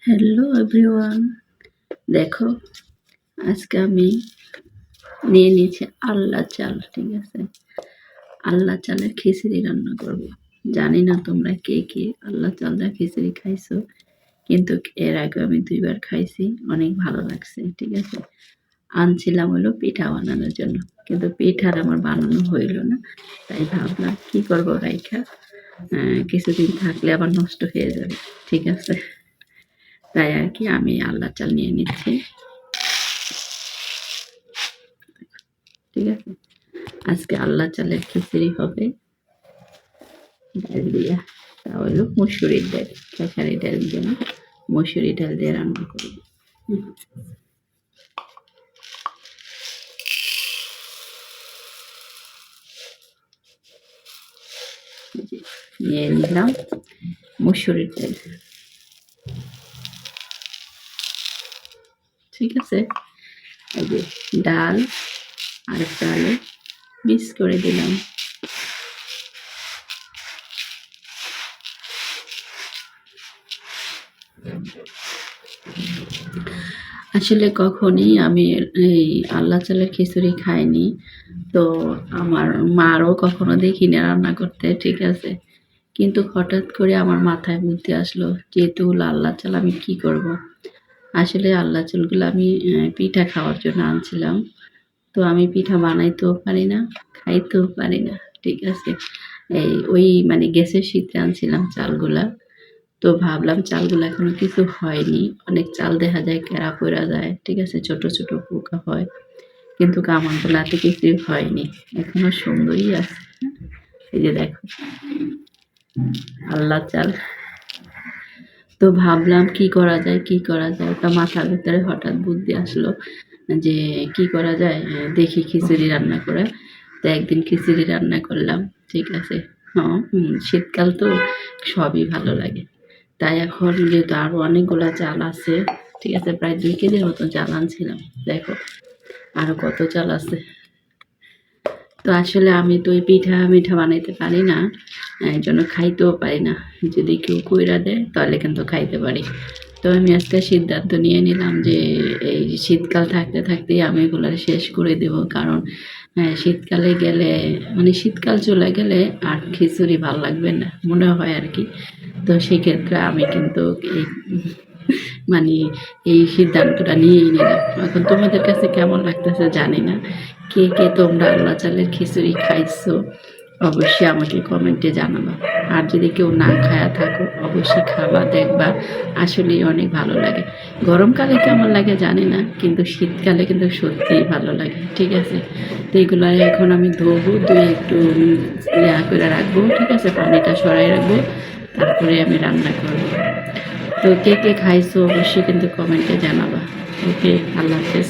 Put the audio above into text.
Hello everyone, দেখো আজকে আমি নিয়ে নিয়েছি আল্লাহ চাল। ঠিক আছে, আল্লাহ চালের খিচুড়ি রান্না করব। জানি না তোমরা কে কে আল্লাহ চালটা খিচুড়ি খাইছো, কিন্তু এর আগে আমি 2বার খাইছি, অনেক ভালো লাগছে। ঠিক আছে, আনছিলাম হলো পিঠা বানানোর জন্য, কিন্তু পিঠার আমার বানানো হইল না। তাই ভাবলাম কি করব রাইখা, কিছুদিন থাকলে আবার নষ্ট হয়ে যাবে। ঠিক আছে, তাই আর কি আমি আল্লাহ চাল নিয়ে নিচ্ছি। ঠিক আছে, আজকে আল্লাহ চালের খিচুড়ি হবে ডাল দিয়া। তা হলো মুসুরির ডাল, খেসারি ডাল দিয়ে না, মুসুরি ডাল দিয়ে রান্না করব। নিয়ে নিলাম মুসুরির ডাল। ঠিক আছে, এই যে ডাল আর একটা আলু মিক্স করে দিলাম। আসলে কখনই আমি এই আল্লাহ চালের খিচুড়ি খাইনি, তো আমার মারও কখনো দেখিনি রান্না করতে। ঠিক আছে, কিন্তু হঠাৎ করে আমার মাথায় বুদ্ধি আসলো, যেহেতু আল্লাহ চাল আমি কি করব। আসলে আল্লাহ চালগুলো আমি পিঠা খাওয়ার জন্য আনছিলাম, তো আমি পিঠা বানাইতেও পারি না, খাইতেও পারি না। ঠিক আছে, ওই গ্যাসের শীতে আনছিলাম চালগুলা। তো ভাবলাম চালগুলো এখনো কিছু হয়নি, অনেক চাল দেখা যায় কেরা পড়া যায়। ঠিক আছে, ছোট ছোট পোকা হয়, কিন্তু আমারগুলাতে কিছুই হয়নি, এখনো সুন্দরই আছে। এই যে দেখো আল্লাহ চাল। তো ভাবলাম কি করা যায়, তা মাথার ভিতরে হঠাৎ বুদ্ধি আসলো যে কি করা যায়, দেখি খিচুড়ি রান্না করে। তো একদিন খিচুড়ি রান্না করলাম। ঠিক আছে, হ্যাঁ, শীতকাল তো সবই ভালো লাগে। তাই এখন যেহেতু আরও অনেকগুলা চাল আছে, ঠিক আছে, প্রায় 2 কেজির মতো চাল আনছিলাম। দেখো আরও কত চাল আছে। তো আসলে আমি তো ওই পিঠা মিঠা বানাইতে পারি না, এই জন্য খাইতেও পারি না। যদি কেউ কইরা দেয় তাহলে কিন্তু খাইতে পারি। তো আমি আজকে সিদ্ধান্ত নিয়ে নিলাম যে এই শীতকাল থাকতে থাকতেই আমি এগুলো শেষ করে দেব। কারণ শীতকালে গেলে শীতকাল চলে গেলে আর খিচুড়ি ভালো লাগবে না মনে হয় আর কি। তো সেক্ষেত্রে আমি কিন্তু এই মানে এই সিদ্ধান্তটা নিয়েই নিলাম। এখন তোমাদের কাছে কেমন লাগতেছে জানি না, কে কে তোমরা আল্লাহ চালের খিচুড়ি খাইছো অবশ্যই আমাকে কমেন্টে জানাবা। আর যদি কেউ না খায়া থাকো অবশ্যই খাবা, দেখবা আসলেই অনেক ভালো লাগে। গরমকালে কেমন লাগে জানি না, কিন্তু শীতকালে কিন্তু সত্যিই ভালো লাগে। ঠিক আছে, তো এগুলো এখন আমি ধোবো, ধুয়ে একটু করে রাখবো। ঠিক আছে, পানিটা সরাই রাখবো, তারপরে আমি রান্না করবো। তো কে কে খাইছো অবশ্যই কিন্তু কমেন্টে জানাবা। ওকে, আল্লাহ হাফেজ।